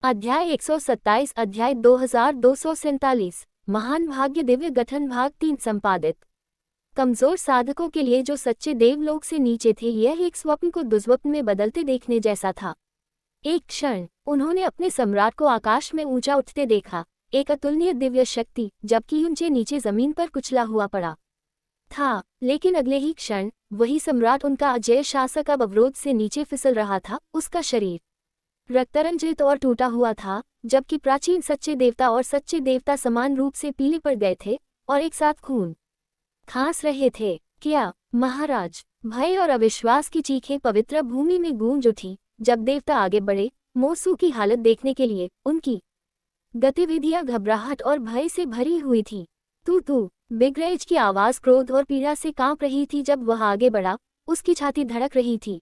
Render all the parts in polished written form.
अध्याय 127 अध्याय 2247 महान भाग्य दिव्य गठन भाग 3 संपादित। कमजोर साधकों के लिए जो सच्चे देवलोक से नीचे थे, यह एक स्वप्न को दुस्वप्न में बदलते देखने जैसा था। एक क्षण उन्होंने अपने सम्राट को आकाश में ऊंचा उठते देखा, एक अतुलनीय दिव्य शक्ति, जबकि ऊंचे नीचे जमीन पर कुचला हुआ पड़ा था। लेकिन अगले ही क्षण वही सम्राट, उनका अजय शासक, अब अवरोध से नीचे फिसल रहा था। उसका शरीर रक्तरंजित और टूटा हुआ था, जबकि प्राचीन सच्चे देवता समान रूप से पीले पड़ गए थे और एक साथ खून खांस रहे थे। क्या महाराज! भय और अविश्वास की चीखें पवित्र भूमि में गूंज उठी जब देवता आगे बढ़े। मोसू की हालत देखने के लिए उनकी गतिविधियां घबराहट और भय से भरी हुई थी। तू बिगरेज की आवाज क्रोध और पीड़ा से कांप रही थी। जब वह आगे बढ़ा, उसकी छाती धड़क रही थी।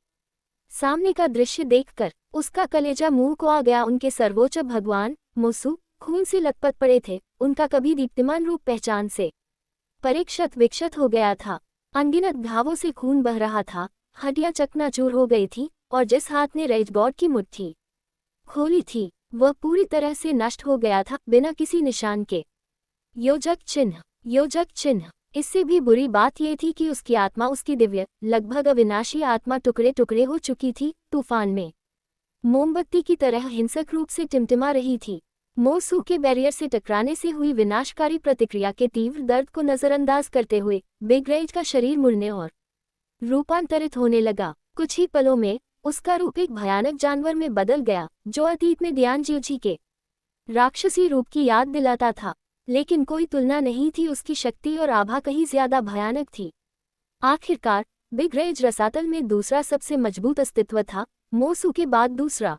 सामने का दृश्य देखकर उसका कलेजा मुंह को आ गया। उनके सर्वोच्च भगवान मोसू खून से लथपथ पड़े थे। उनका कभी दीप्तिमान रूप पहचान से परीक्षत विक्षत हो गया था। अनगिनत घावों से खून बह रहा था, हड्डियां चकनाचूर हो गई थी और जिस हाथ ने रेजगॉड की मुट्ठी खोली थी, वह पूरी तरह से नष्ट हो गया था, बिना किसी निशान के। योजक चिन्ह। इससे भी बुरी बात यह थी कि उसकी आत्मा, उसकी दिव्य लगभग अविनाशी आत्मा टुकड़े टुकड़े हो चुकी थी, तूफान में मोमबत्ती की तरह हिंसक रूप से टिमटिमा रही थी। मोसू के बैरियर से टकराने से हुई विनाशकारी प्रतिक्रिया के तीव्र दर्द को नजरअंदाज करते हुए बिगरेज का शरीर मुड़ने और रूपांतरित होने लगा। कुछ ही पलों में उसका रूप एक भयानक जानवर में बदल गया, जो अतीत में दियानजियोजी के राक्षसी रूप की याद दिलाता था। लेकिन कोई तुलना नहीं थी, उसकी शक्ति और आभा कहीं ज्यादा भयानक थी। आखिरकार बिगरेज रसातल में दूसरा सबसे मजबूत अस्तित्व था, मोसू के बाद दूसरा।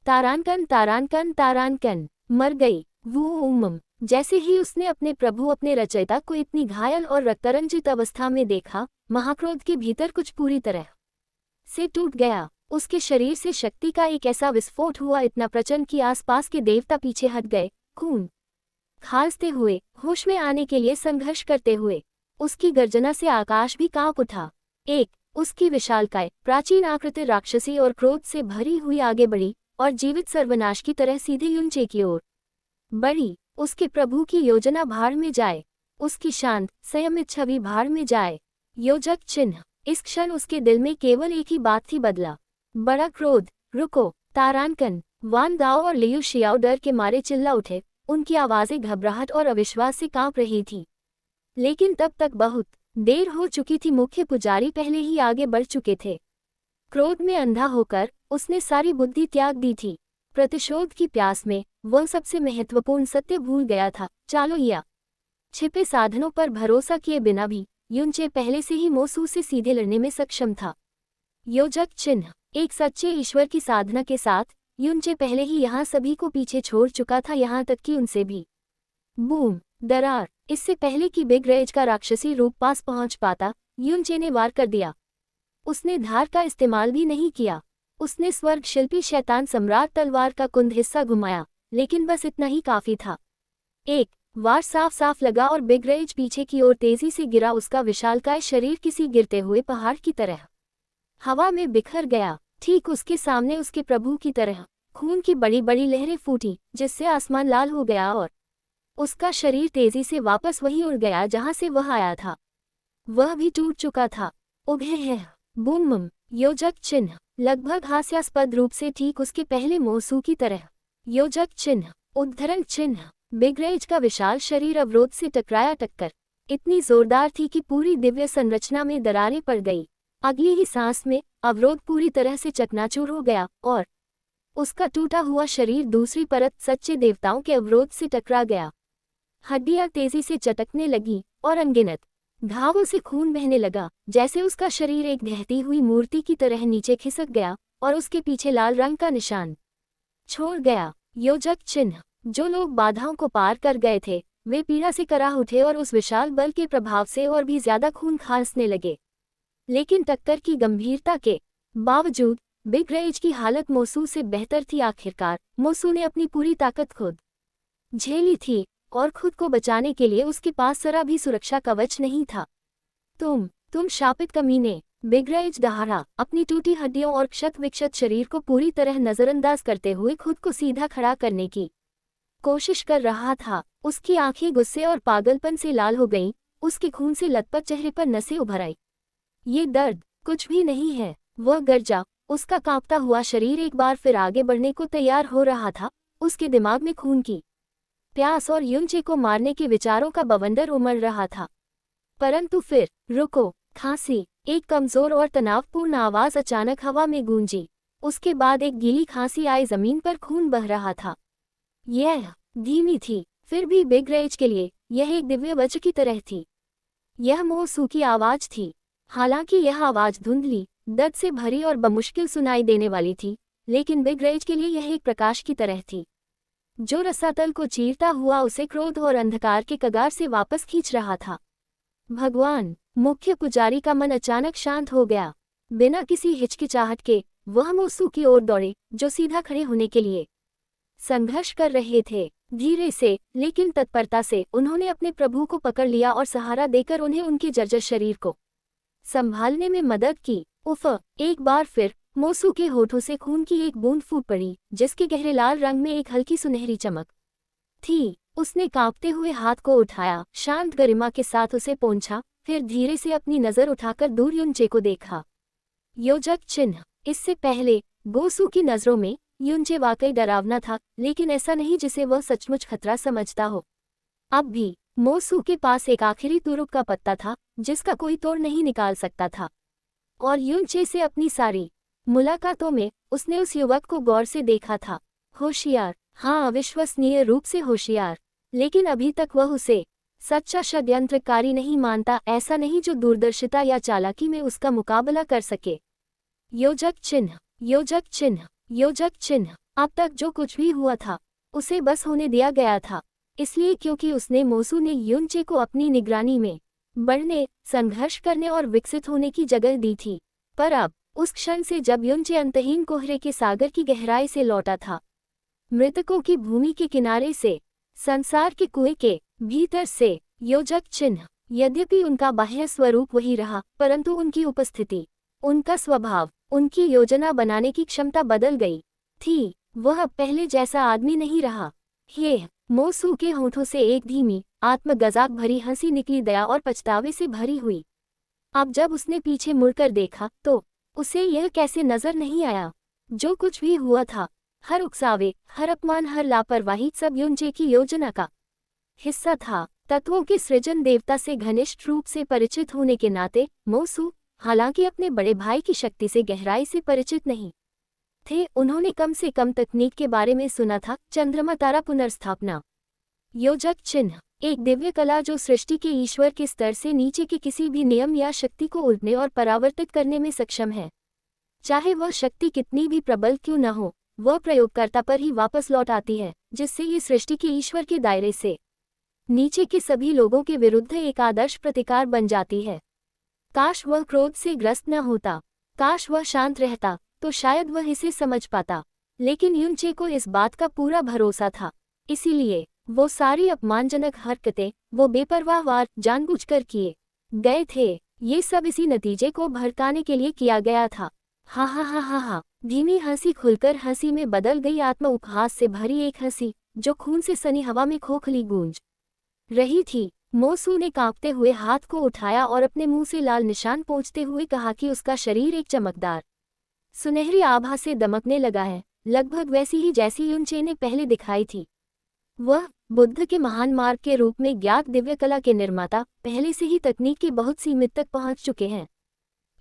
तारानकन मर गई वो। जैसे ही उसने अपने प्रभु, अपने रचयिता को इतनी घायल और रक्तरंजित अवस्था में देखा, महाक्रोध के भीतर कुछ पूरी तरह से टूट गया। उसके शरीर से शक्ति का एक ऐसा विस्फोट हुआ, इतना प्रचंड कि आसपास के देवता पीछे हट गए, खून खांसते हुए, होश में आने के लिए संघर्ष करते हुए। उसकी गर्जना से आकाश भी कांप उठा। उसकी विशालकाय प्राचीन आकृति राक्षसी और क्रोध से भरी हुई आगे बढ़ी और जीवित सर्वनाश की तरह सीधे युंचे की ओर बढ़ी। उसके प्रभु की योजना भाड़ में जाए, उसकी शांत संयमित छवि भाड़ में जाए। योजक चिन्ह। इस क्षण उसके दिल में केवल एक ही बात थी, बदला बड़ा क्रोध। रुको! तारानकन, वान दाओ और लियू शियाओ डर के मारे चिल्ला उठे। उनकी आवाजें घबराहट और अविश्वास से कांप रही थी। लेकिन तब तक बहुत देर हो चुकी थी। मुख्य पुजारी पहले ही आगे बढ़ चुके थे। क्रोध में अंधा होकर उसने सारी बुद्धि त्याग दी थी। प्रतिशोध की प्यास में वह सबसे महत्वपूर्ण सत्य भूल गया था। चालों या छिपे साधनों पर भरोसा किए बिना भी युंचे पहले से ही मोसू से सीधे लड़ने में सक्षम था। योजक चिन्ह। एक सच्चे ईश्वर की साधना के साथ युंचे पहले ही यहाँ सभी को पीछे छोड़ चुका था, यहाँ तक कि उनसे भी। बूम! दरार! इससे पहले कि बिगरेज का राक्षसी रूप पास पहुंच पाता, युंचे ने वार कर दिया। उसने धार का इस्तेमाल भी नहीं किया। उसने स्वर्ग शिल्पी शैतान सम्राट तलवार का कुंद हिस्सा घुमाया, लेकिन बस इतना ही काफी था। एक वार साफ लगा और बिगरेज पीछे की ओर तेजी से गिरा। उसका विशालकाय शरीर किसी गिरते हुए पहाड़ की तरह हवा में बिखर गया। ठीक उसके सामने उसके प्रभु की तरह खून की बड़ी बड़ी लहरें फूटी, जिससे आसमान लाल हो गया और उसका शरीर तेजी से वापस वहीं उड़ गया जहां से वह आया था। वह भी टूट चुका था। उभे है! बूम! योजक चिन्ह। लगभग हास्यास्पद रूप से ठीक उसके पहले मोसू की तरह। योजक चिन्ह। उद्धरण चिन्ह। बिगरेज का विशाल शरीर अवरोध से टकराया। टक्कर इतनी जोरदार थी कि पूरी दिव्य संरचना में दरारें पड़ गई। अगली ही सांस में अवरोध पूरी तरह से चकनाचूर हो गया और उसका टूटा हुआ शरीर दूसरी परत सच्चे देवताओं के अवरोध से टकरा गया। हड्डियां तेजी से चटकने लगी और अनगिनत घावों से खून बहने लगा, जैसे उसका शरीर एक ढहती हुई मूर्ति की तरह नीचे खिसक गया और उसके पीछे लाल रंग का निशान छोड़ गया। योजक चिन्ह। जो लोग बाधाओं को पार कर गए थे, वे पीड़ा से कराह उठे और उस विशाल बल के प्रभाव से और भी ज्यादा खून खांसने लगे। लेकिन टक्कर की गंभीरता के बावजूद बिगरेज की हालत मोसू से बेहतर थी। आखिरकार मोसू ने अपनी पूरी ताकत खुद झेली थी और खुद को बचाने के लिए उसके पास जरा भी सुरक्षा कवच नहीं था। तुम शापित कमीने! बिगरेज दहाड़ा अपनी टूटी हड्डियों और क्षत विक्षत शरीर को पूरी तरह नजरअंदाज करते हुए खुद को सीधा खड़ा करने की कोशिश कर रहा था। उसकी आंखें गुस्से और पागलपन से लाल हो गईं, उसके खून से लथपथ चेहरे पर नसें उभर आई। ये दर्द कुछ भी नहीं है, वह गरजा। उसका कांपता हुआ शरीर एक बार फिर आगे बढ़ने को तैयार हो रहा था। उसके दिमाग में खून की प्यास और युनचे को मारने के विचारों का बवंडर उमड़ रहा था। परंतु फिर रुको, खांसी। एक कमजोर और तनावपूर्ण आवाज अचानक हवा में गूंजी। उसके बाद एक गीली खांसी आई, जमीन पर खून बह रहा था। यह धीमी थी, फिर भी बिगरेज के लिए यह एक दिव्य वज्र की तरह थी। यह मोसू की आवाज थी। हालांकि यह आवाज धुंधली, दर्द से भरी और बमुश्किल सुनाई देने वाली थी, लेकिन बिगरेज के लिए यह एक प्रकाश की तरह थी जो रसातल को चीरता हुआ उसे क्रोध और अंधकार के कगार से वापस खींच रहा था। भगवान! मुख्य पुजारी का मन अचानक शांत हो गया। बिना किसी हिचकिचाहट के वह मोसू की ओर दौड़े, जो सीधा खड़े होने के लिए संघर्ष कर रहे थे। धीरे से लेकिन तत्परता से उन्होंने अपने प्रभु को पकड़ लिया और सहारा देकर उन्हें उनके जर्जर शरीर को संभालने में मदद की। उफ! एक बार फिर मोसू के होठों से खून की एक बूंद फूट पड़ी, जिसके गहरे लाल रंग में एक हल्की सुनहरी चमक थी। उसने कांपते हुए हाथ को उठाया, शांत गरिमा के साथ उसे पोंछा, फिर धीरे से अपनी नजर उठाकर दूर युनचे को देखा। योजक चिन्ह। इससे पहले गोसू की नजरों में युनचे वाकई डरावना था, लेकिन ऐसा नहीं जिसे वह सचमुच खतरा समझता हो। अब भी मोसू के पास एक आखिरी तुरुप का पत्ता था, जिसका कोई तोड़ नहीं निकाल सकता था। और युनचे से अपनी सारी मुलाकातों में उसने उस युवक को गौर से देखा था। होशियार, हाँ, अविश्वसनीय रूप से होशियार, लेकिन अभी तक वह उसे सच्चा षड्यंत्रकारी नहीं मानता, ऐसा नहीं जो दूरदर्शिता या चालाकी में उसका मुकाबला कर सके। योजक चिन्ह, योजक चिन्ह, योजक चिन्ह। अब तक जो कुछ भी हुआ था उसे बस होने दिया गया था, इसलिए क्योंकि उसने मोसू ने युनचे को अपनी निगरानी में बढ़ने, संघर्ष करने और विकसित होने की जगह दी थी। पर अब उस क्षण से जब युनचे अंतहीन कोहरे के सागर की गहराई से लौटा था, मृतकों की भूमि के किनारे से, संसार के कुएं के भीतर से, योजक चिन्ह। यद्यपि उनका बाह्य स्वरूप वही रहा, परंतु उनकी उपस्थिति, उनका स्वभाव, उनकी योजना बनाने की क्षमता बदल गई थी। वह पहले जैसा आदमी नहीं रहा। हे! मोसू के होठों से एक धीमी, आत्मगजाक भरी हंसी निकली, दया और पछतावे से भरी हुई। अब जब उसने पीछे मुड़कर देखा तो उसे यह कैसे नजर नहीं आया? जो कुछ भी हुआ था, हर उकसावे, हर अपमान, हर लापरवाही, सब युनचे की योजना का हिस्सा था। तत्वों के सृजन देवता से घनिष्ठ रूप से परिचित होने के नाते मोसू, हालांकि अपने बड़े भाई की शक्ति से गहराई से परिचित नहीं थे, उन्होंने कम से कम तकनीक के बारे में सुना था। चंद्रमा तारा पुनर्स्थापना। योजक चिन्ह एक दिव्य कला जो सृष्टि के ईश्वर के स्तर से नीचे के किसी भी नियम या शक्ति को उलटने और परावर्तित करने में सक्षम है। चाहे वह शक्ति कितनी भी प्रबल क्यों न हो, वह प्रयोगकर्ता पर ही वापस लौट आती है, जिससे ये सृष्टि के ईश्वर के दायरे से नीचे के सभी लोगों के विरुद्ध एक आदर्श प्रतिकार बन जाती है। काश वह क्रोध से ग्रस्त न होता, काश वह शांत रहता, तो शायद वह इसे समझ पाता। लेकिन युनचे को इस बात का पूरा भरोसा था, इसीलिए वो सारी अपमानजनक हरकतें, वो बेपरवाह वार जानबूझकर किए गए थे। ये सब इसी नतीजे को भड़काने के लिए किया गया था। हा हा हा हा हा। धीमी हंसी खुलकर हंसी में बदल गई, आत्म उपहास से भरी एक हंसी जो खून से सनी हवा में खोखली गूंज रही थी। मोसू ने कांपते हुए हाथ को उठाया और अपने मुंह से लाल निशान पोंछते हुए कहा कि उसका शरीर एक चमकदार सुनहरी आभा से दमकने लगा है, लगभग वैसी ही जैसी युनचे ने पहले दिखाई थी। वह बुद्ध के महान मार्ग के रूप में ज्ञात दिव्य कला के निर्माता पहले से ही तकनीक के बहुत सीमित तक पहुंच चुके हैं।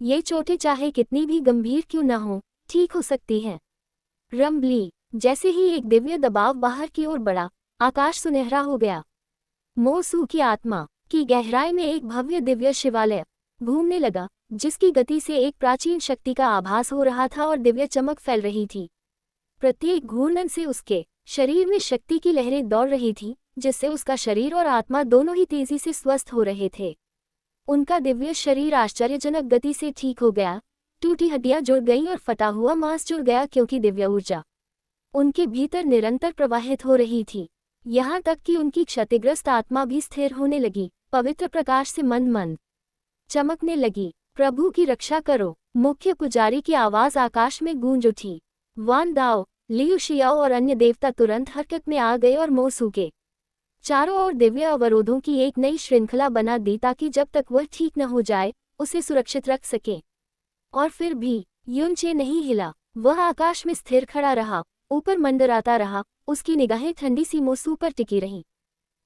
ये चोटें चाहे कितनी भी गंभीर क्यों न हो, ठीक हो सकती हैं। रंबली। जैसे ही एक दिव्य दबाव बाहर की ओर बढ़ा, आकाश सुनहरा हो गया। मोसू की आत्मा की गहराई में एक भव्य दिव्य शिवालय घूमने लगा, जिसकी गति से एक प्राचीन शक्ति का आभास हो रहा था और दिव्य चमक फैल रही थी। प्रत्येक घूर्णन से उसके शरीर में शक्ति की लहरें दौड़ रही थीं, जिससे उसका शरीर और आत्मा दोनों ही तेजी से स्वस्थ हो रहे थे। उनका दिव्य शरीर आश्चर्यजनक गति से ठीक हो गया, टूटी हड्डियां जुड़ गईं और फटा हुआ मांस जुड़ गया, क्योंकि दिव्य ऊर्जा उनके भीतर निरंतर प्रवाहित हो रही थी। यहाँ तक कि उनकी क्षतिग्रस्त आत्मा भी स्थिर होने लगी, पवित्र प्रकाश से मंद मंद चमकने लगी। प्रभु की रक्षा करो। मुख्य पुजारी की आवाज आकाश में गूंज उठी। वान दाओ, लियू शियाओ और अन्य देवता तुरंत हरकत में आ गए और मोसू के चारों ओर दिव्य अवरोधों की एक नई श्रृंखला बना दी ताकि जब तक वह ठीक न हो जाए उसे सुरक्षित रख सके। और फिर भी युनचे नहीं हिला। वह आकाश में स्थिर खड़ा रहा, ऊपर मंडराता रहा, उसकी निगाहें ठंडी सी मोसू पर टिकी रहीं।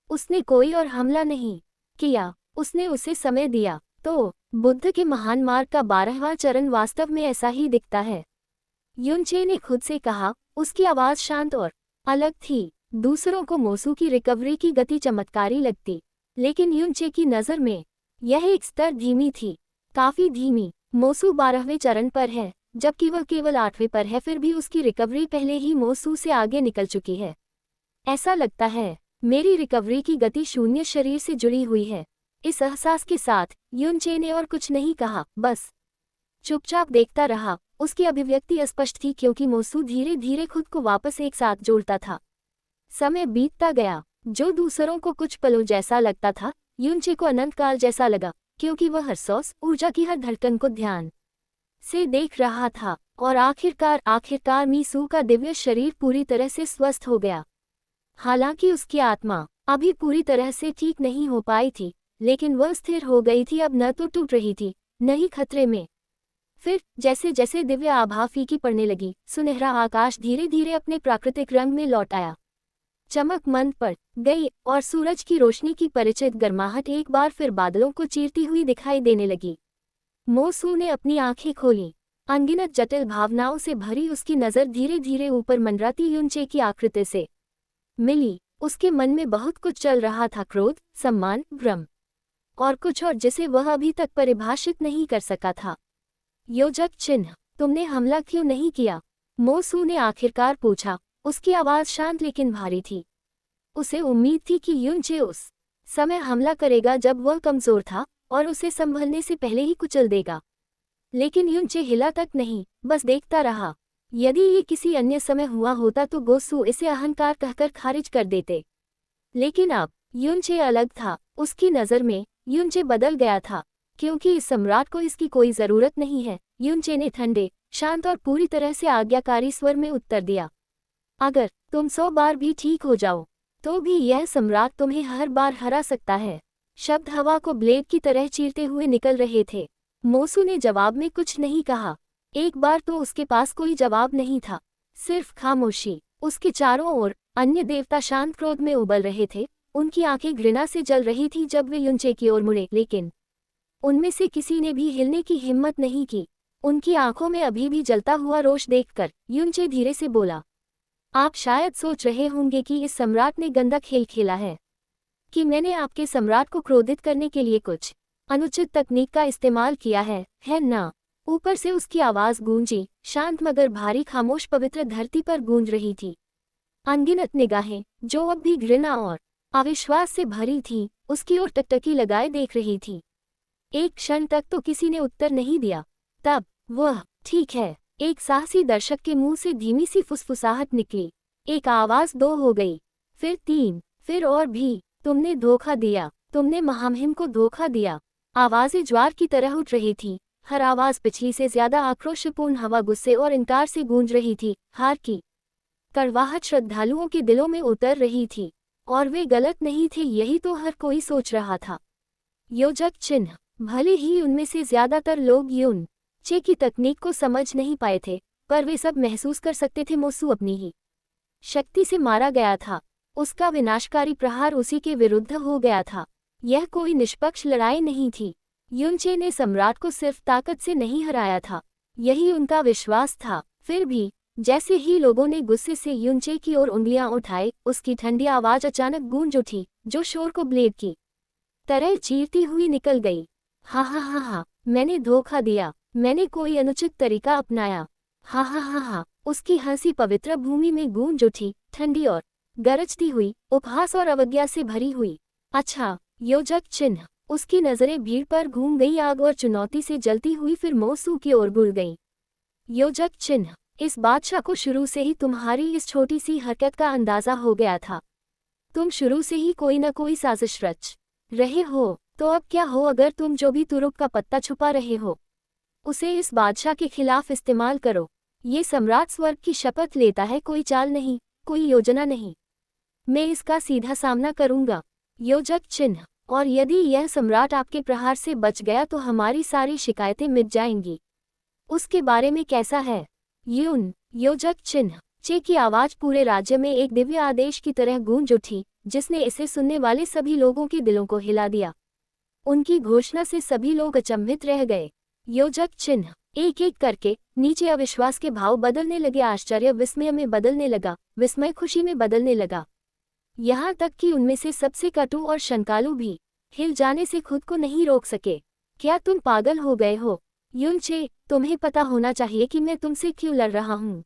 उसने कोई और हमला नहीं किया, उसने उसे समय दिया। तो बुद्ध के महान मार्ग का 12वां चरण वास्तव में ऐसा ही दिखता है, युनचे ने खुद से कहा। उसकी आवाज शांत और अलग थी। दूसरों को मोसू की रिकवरी की गति चमत्कारी लगती, लेकिन युनचे की नज़र में यह एक स्तर धीमी थी, काफी धीमी। मोसू 12वें चरण पर है, जबकि वह केवल 8वें पर है, फिर भी उसकी रिकवरी पहले ही मोसू से आगे निकल चुकी है। ऐसा लगता है मेरी रिकवरी की गति शून्य शरीर से जुड़ी हुई है। इस एहसास के साथ युनचे ने और कुछ नहीं कहा, बस चुपचाप देखता रहा। उसकी अभिव्यक्ति अस्पष्ट थी क्योंकि मोसू धीरे धीरे खुद को वापस एक साथ जोड़ता था। समय बीतता गया। जो दूसरों को कुछ पलों जैसा लगता था, युनचे को अनंत काल जैसा लगा, क्योंकि वह हर सांस, ऊर्जा की हर धड़कन को ध्यान से देख रहा था। और आखिरकार मीसू का दिव्य शरीर पूरी तरह से स्वस्थ हो गया। हालांकि उसकी आत्मा अभी पूरी तरह से ठीक नहीं हो पाई थी, लेकिन वह स्थिर हो गई थी, अब न तो टूट रही थी, न ही खतरे में। फिर जैसे जैसे दिव्य आभा फीकी पड़ने लगी, सुनहरा आकाश धीरे धीरे अपने प्राकृतिक रंग में लौट आया। चमक मंद पड़ गई और सूरज की रोशनी की परिचित गर्माहट एक बार फिर बादलों को चीरती हुई दिखाई देने लगी। मोसू ने अपनी आंखें खोली। अनगिनत जटिल भावनाओं से भरी उसकी नज़र धीरे धीरे ऊपर मंडराती युनचे की आकृति से मिली। उसके मन में बहुत कुछ चल रहा था, क्रोध, सम्मान, भ्रम और कुछ और जिसे वह अभी तक परिभाषित नहीं कर सका था। योजक चिन्ह, तुमने हमला क्यों नहीं किया? मोसू ने आखिरकार पूछा। उसकी आवाज़ शांत लेकिन भारी थी। उसे उम्मीद थी कि युनचे उस समय हमला करेगा जब वह कमज़ोर था और उसे संभलने से पहले ही कुचल देगा, लेकिन युनचे हिला तक नहीं, बस देखता रहा। यदि ये किसी अन्य समय हुआ होता तो गोसू इसे अहंकार कहकर खारिज कर देते, लेकिन अब युनचे अलग था। उसकी नज़र में युनचे बदल गया था, क्योंकि इस सम्राट को इसकी कोई ज़रूरत नहीं है। युनचे ने ठंडे, शांत और पूरी तरह से आज्ञाकारी स्वर में उत्तर दिया, अगर तुम 100 बार भी ठीक हो जाओ तो भी यह सम्राट तुम्हें हर बार हरा सकता है। शब्द हवा को ब्लेड की तरह चीरते हुए निकल रहे थे। मोसू ने जवाब में कुछ नहीं कहा। एक बार तो उसके पास कोई जवाब नहीं था, सिर्फ खामोशी। उसके चारों ओर अन्य देवता शांत क्रोध में उबल रहे थे, उनकी आंखें घृणा से जल रही थी जब वे युनचे की ओर मुड़े, लेकिन उनमें से किसी ने भी हिलने की हिम्मत नहीं की। उनकी आंखों में अभी भी जलता हुआ रोष देखकर युनचे धीरे से बोला, आप शायद सोच रहे होंगे कि इस सम्राट ने गंदा खेल खेला है, कि मैंने आपके सम्राट को क्रोधित करने के लिए कुछ अनुचित तकनीक का इस्तेमाल किया है ना? ऊपर से उसकी आवाज़ गूंजी, शांत मगर भारी, खामोश, पवित्र धरती पर गूंज रही थी। अनगिनत निगाहें, जो अब भी घृणा और अविश्वास से भरी थीं, उसकी ओर टकटकी लगाए देख रही थी। एक क्षण तक तो किसी ने उत्तर नहीं दिया। तब वह, ठीक है, एक साहसी दर्शक के मुंह से धीमी सी फुसफुसाहट निकली। एक आवाज़ 2 हो गई, फिर 3, फिर और भी। तुमने धोखा दिया, तुमने महामहिम को धोखा दिया। आवाज़ें ज्वार की तरह उठ रही थीं, हर आवाज़ पिछली से ज्यादा आक्रोशपूर्ण, हवा गुस्से और इनकार से गूंज रही थी। हार की कड़वाहट श्रद्धालुओं के दिलों में उतर रही थी, और वे गलत नहीं थे, यही तो हर कोई सोच रहा था। योजक चिन्ह, भले ही उनमें से ज्यादातर लोग युनचे की तकनीक को समझ नहीं पाए थे, पर वे सब महसूस कर सकते थे मोसू अपनी ही शक्ति से मारा गया था। उसका विनाशकारी प्रहार उसी के विरुद्ध हो गया था। यह कोई निष्पक्ष लड़ाई नहीं थी। युनचे ने सम्राट को सिर्फ ताकत से नहीं हराया था, यही उनका विश्वास था। फिर भी जैसे ही लोगों ने गुस्से से युनचे की ओर उंगलियां उठाई, उसकी ठंडी आवाज अचानक गूंज उठी, जो शोर को ब्लेड की तरह चीरती हुई निकल गई। हा, मैंने धोखा दिया, मैंने कोई अनुचित तरीका अपनाया। हा। उसकी हंसी पवित्र भूमि में गूंज उठी, ठंडी और गरजती हुई, उपहास और अवज्ञा से भरी हुई। अच्छा, योजक चिन्ह। उसकी नजरें भीड़ पर घूम गई, आग और चुनौती से जलती हुई, फिर मोसू की ओर गुड़ गई। योजक चिन्ह, इस बादशाह को शुरू से ही तुम्हारी इस छोटी सी हरकत का अंदाजा हो गया था। तुम शुरू से ही कोई न कोई साजिश रच रहे हो। तो अब क्या हो अगर तुम जो भी तुरुप का पत्ता छुपा रहे हो उसे इस बादशाह के खिलाफ इस्तेमाल करो। ये सम्राट स्वर्ग की शपथ लेता है, कोई चाल नहीं, कोई योजना नहीं, मैं इसका सीधा सामना करूंगा। योजक चिन्ह। और यदि यह सम्राट आपके प्रहार से बच गया तो हमारी सारी शिकायतें मिट जाएंगी। उसके बारे में कैसा है? यून। योजक चिन्ह। चे की आवाज पूरे राज्य में एक दिव्य आदेश की तरह गूंज उठी, जिसने इसे सुनने वाले सभी लोगों के दिलों को हिला दिया। उनकी घोषणा से सभी लोग अचंभित रह गए। योजक चिन्ह। एक एक करके नीचे अविश्वास के भाव बदलने लगे, आश्चर्य विस्मय में बदलने लगा, विस्मय खुशी में बदलने लगा। यहाँ तक कि उनमें से सबसे कटु और शंकालु भी हिल जाने से खुद को नहीं रोक सके। क्या तुम पागल हो गए हो? युनचे, तुम्हें पता होना चाहिए कि मैं तुमसे क्यों लड़ रहा हूँ।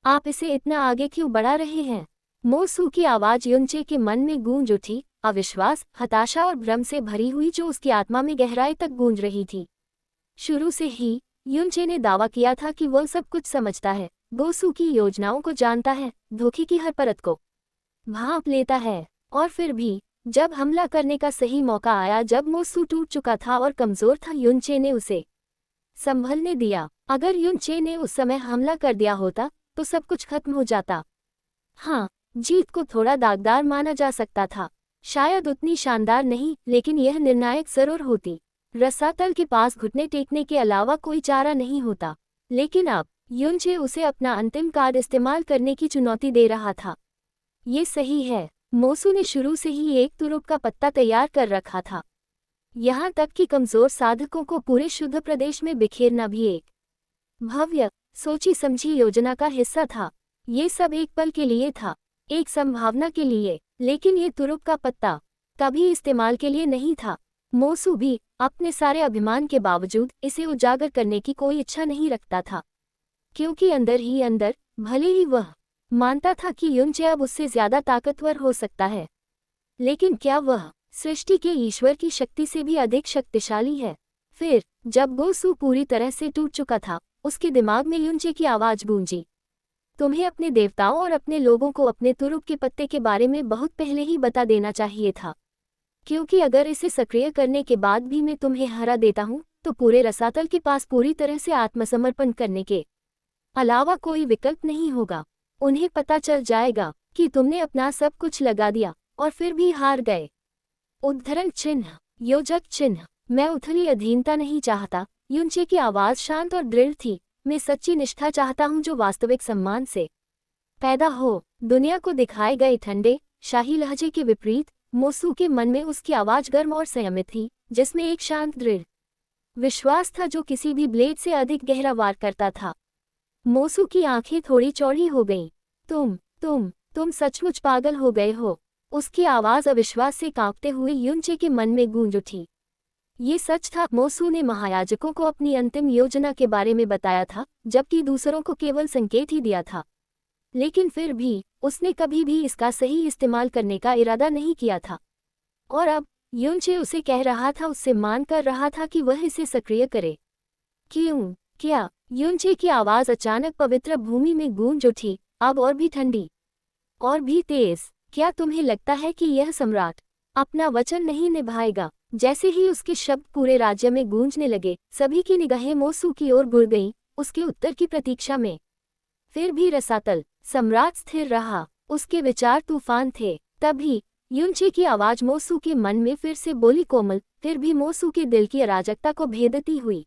आप इसे इतना आगे क्यों बढ़ा रहे हैं? मोसू की आवाज युनचे के मन में गूंज उठी, अविश्वास, हताशा और भ्रम से भरी हुई, जो उसकी आत्मा में गहराई तक गूंज रही थी। शुरू से ही युनचे ने दावा किया था कि वह सब कुछ समझता है, गोसू की योजनाओं को जानता है, धोखे की हर परत को भांप लेता है। और फिर भी जब हमला करने का सही मौका आया, जब मोसू टूट चुका था और कमजोर था, युनचे ने उसे संभलने दिया। अगर युनचे ने उस समय हमला कर दिया होता तो सब कुछ खत्म हो जाता। हाँ, जीत को थोड़ा दागदार माना जा सकता था, शायद उतनी शानदार नहीं, लेकिन यह निर्णायक जरूर होती। रसातल के पास घुटने टेकने के अलावा कोई चारा नहीं होता। लेकिन अब युनचे उसे अपना अंतिम कार्ड इस्तेमाल करने की चुनौती दे रहा था। ये सही है, मोसू ने शुरू से ही एक तुरुप का पत्ता तैयार कर रखा था, यहाँ तक कि कमजोर साधकों को पूरे शुद्ध प्रदेश में बिखेरना भी एक भव्य, सोची समझी योजना का हिस्सा था। ये सब एक पल के लिए था, एक संभावना के लिए, लेकिन ये तुरुप का पत्ता कभी इस्तेमाल के लिए नहीं था। मोसू भी अपने सारे अभिमान के बावजूद इसे उजागर करने की कोई इच्छा नहीं रखता था, क्योंकि अंदर ही अंदर भले ही वह मानता था कि युनचे अब उससे ज्यादा ताकतवर हो सकता है, लेकिन क्या वह सृष्टि के ईश्वर की शक्ति से भी अधिक शक्तिशाली है? फिर जब गोसू पूरी तरह से टूट चुका था, उसके दिमाग में युनचे की आवाज गूंजी, तुम्हें अपने देवताओं और अपने लोगों को अपने तुरुप के पत्ते के बारे में बहुत पहले ही बता देना चाहिए था, क्योंकि अगर इसे सक्रिय करने के बाद भी मैं तुम्हें हरा देता हूँ तो पूरे रसातल के पास पूरी तरह से आत्मसमर्पण करने के अलावा कोई विकल्प नहीं होगा। उन्हें पता चल जाएगा कि तुमने अपना सब कुछ लगा दिया और फिर भी हार गए। उद्धरण चिन्ह। योजक चिन्ह। मैं उथली अधीनता नहीं चाहता, युनचे की आवाज शांत और दृढ़ थी, मैं सच्ची निष्ठा चाहता हूँ जो वास्तविक सम्मान से पैदा हो। दुनिया को दिखाए गए ठंडे शाही लहजे के विपरीत मोसू के मन में उसकी आवाज गर्म और संयमित थी, जिसमें एक शांत दृढ़ विश्वास था जो किसी भी ब्लेड से अधिक गहरा वार करता था। मोसू की आंखें थोड़ी चौड़ी हो गईं। तुम सचमुच पागल हो गए हो। उसकी आवाज अविश्वास से कांपते हुए युनचे के मन में गूंज उठी। ये सच था, मोसू ने महायाजकों को अपनी अंतिम योजना के बारे में बताया था, जबकि दूसरों को केवल संकेत ही दिया था। लेकिन फिर भी उसने कभी भी इसका सही इस्तेमाल करने का इरादा नहीं किया था। और अब युनचे उसे कह रहा था, उससे मान कर रहा था कि वह इसे सक्रिय करे। क्यों? क्या? युनचे की आवाज अचानक पवित्र भूमि में गूंज उठी, अब और भी ठंडी और भी तेज। क्या तुम्हें लगता है कि यह सम्राट अपना वचन नहीं निभाएगा? जैसे ही उसके शब्द पूरे राज्य में गूंजने लगे, सभी की निगाहें मोसू की ओर मुड़ गईं, उसके उत्तर की प्रतीक्षा में। फिर भी रसातल सम्राट स्थिर रहा, उसके विचार तूफान थे। तभी युनचे की आवाज मोसू के मन में फिर से बोली, कोमल, फिर भी मोसू के दिल की अराजकता को भेदती हुई।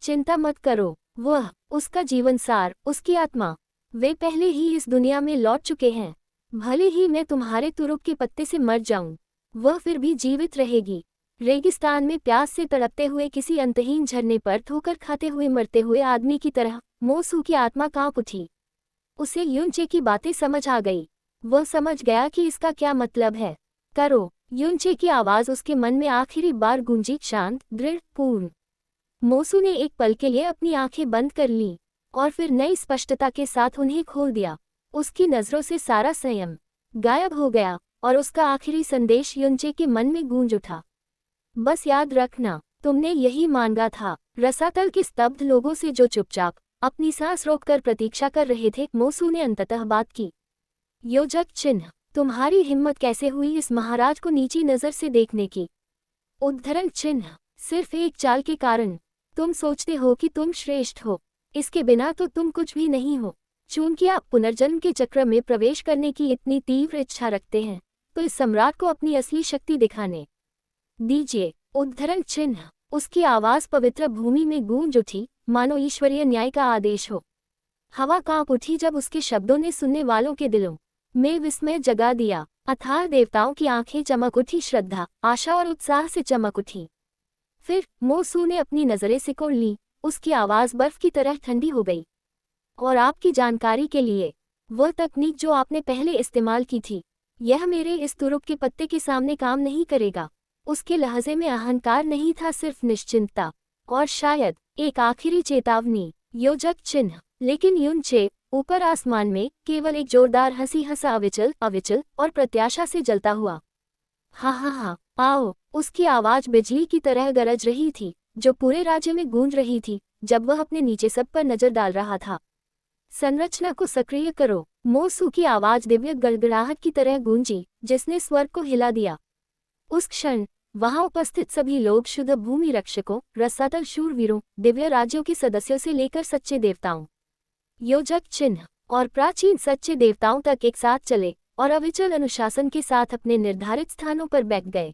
चिंता मत करो, वह, उसका जीवन सार, उसकी आत्मा, वे पहले ही इस दुनिया में लौट चुके हैं। भले ही मैं तुम्हारे तुरुप के पत्ते से मर जाऊं, वह फिर भी जीवित रहेगी। रेगिस्तान में प्यास से तड़पते हुए किसी अंतहीन झरने पर ठोकर खाते हुए मरते हुए आदमी की तरह मोसू की आत्मा कांप उठी। उसे युनचे की बातें समझ आ गई। वह समझ गया कि इसका क्या मतलब है। करो। युनचे की आवाज उसके मन में आखिरी बार गूंजी, शांत, दृढ़, पूर्ण। मोसू ने एक पल के लिए अपनी आंखें बंद कर लीं और फिर नई स्पष्टता के साथ उन्हें खोल दिया। उसकी नजरों से सारा संयम गायब हो गया और उसका आखिरी संदेश युनचे के मन में गूंज उठा। बस याद रखना, तुमने यही मांगा था। रसातल के स्तब्ध लोगों से जो चुपचाप अपनी सांस रोककर प्रतीक्षा कर रहे थे, मोसू ने अंततः बात की। योजक चिन्ह। तुम्हारी हिम्मत कैसे हुई इस महाराज को नीची नजर से देखने की? उद्धरण चिन्ह। सिर्फ एक चाल के कारण तुम सोचते हो कि तुम श्रेष्ठ हो, इसके बिना तो तुम कुछ भी नहीं हो। चूंकि आप पुनर्जन्म के चक्र में प्रवेश करने की इतनी तीव्र इच्छा रखते हैं, तो इस सम्राट को अपनी असली शक्ति दिखाने दीजिए। उद्धरण चिन्ह। उसकी आवाज पवित्र भूमि में गूंज उठी, मानो ईश्वरीय न्याय का आदेश हो। हवा कांप उठी जब उसके शब्दों ने सुनने वालों के दिलों में विस्मय जगा दिया। अथाह देवताओं की आंखें चमक उठी, श्रद्धा, आशा और उत्साह से चमक उठी। फिर मोसू ने अपनी नजरें सिकोड़ ली, उसकी आवाज बर्फ की तरह ठंडी हो गई। और आपकी जानकारी के लिए, वह तकनीक जो आपने पहले इस्तेमाल की थी, यह मेरे इस तुरुप के पत्ते के सामने काम नहीं करेगा। उसके लहजे में अहंकार नहीं था, सिर्फ निश्चिंतता और शायद एक आखिरी चेतावनी। योजक चिन्ह। लेकिन युनचे ऊपर आसमान में केवल एक जोरदार हंसी हंसा, अविचल अविचल और प्रत्याशा से जलता हुआ। हा हा हा, आओ। उसकी आवाज बिजली की तरह गरज रही थी, जो पूरे राज्य में गूंज रही थी जब वह अपने नीचे सब पर नजर डाल रहा था। संरचना को सक्रिय करो। मोसू की आवाज दिव्य गड़गड़ाहट की तरह गूंजी, जिसने स्वर्ग को हिला दिया। उस क्षण वहां उपस्थित सभी लोग, शुद्ध भूमि रक्षकों, रसातल शूरवीरों, दिव्य राज्यों के सदस्यों से लेकर सच्चे देवताओं, योजक चिन्ह और प्राचीन सच्चे देवताओं तक एक साथ चले और अविचल अनुशासन के साथ अपने निर्धारित स्थानों पर बैठ गए।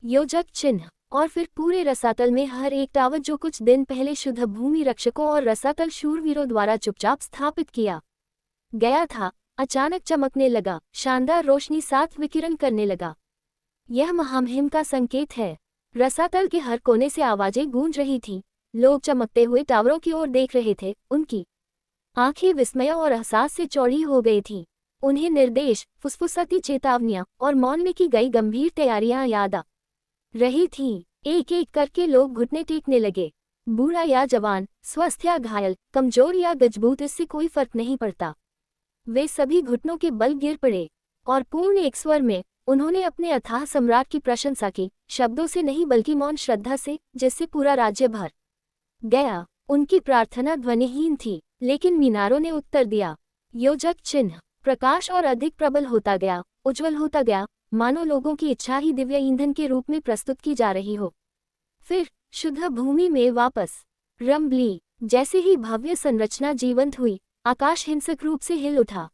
योजक चिन्ह। और फिर पूरे रसातल में हर एक टावर जो कुछ दिन पहले शुद्ध भूमि रक्षकों और रसातल शूरवीरों द्वारा चुपचाप स्थापित किया गया था, अचानक चमकने लगा, शानदार रोशनी साथ विकिरण करने लगा। यह महामहिम का संकेत है। रसातल के हर कोने से आवाजें गूंज रही थीं, लोग चमकते हुए टावरों की ओर देख रहे थे, उनकी आंखें विस्मय और एहसास से चौड़ी हो गई थीं। उन्हें निर्देश, फुसफुसाती चेतावनियां और मौन में की गई गंभीर तैयारियां याद आ रही थीं। एक एक करके लोग घुटने टेकने लगे। बूढ़ा या जवान, स्वस्थ या घायल, कमजोर या गजबूत, इससे कोई फर्क नहीं पड़ता। वे सभी घुटनों के बल गिर पड़े और पूर्ण एक स्वर में उन्होंने अपने अथाह सम्राट की प्रशंसा की, शब्दों से नहीं बल्कि मौन श्रद्धा से, जिससे पूरा राज्य भर गया। उनकी प्रार्थना ध्वनिहीन थी, लेकिन मीनारों ने उत्तर दिया। योजक चिन्ह। प्रकाश और अधिक प्रबल होता गया, उज्जवल होता गया, मानो लोगों की इच्छा ही दिव्य ईंधन के रूप में प्रस्तुत की जा रही हो। फिर शुद्ध भूमि में वापस रंभली। जैसे ही भव्य संरचना जीवंत हुई, आकाश हिंसक रूप से हिल उठा।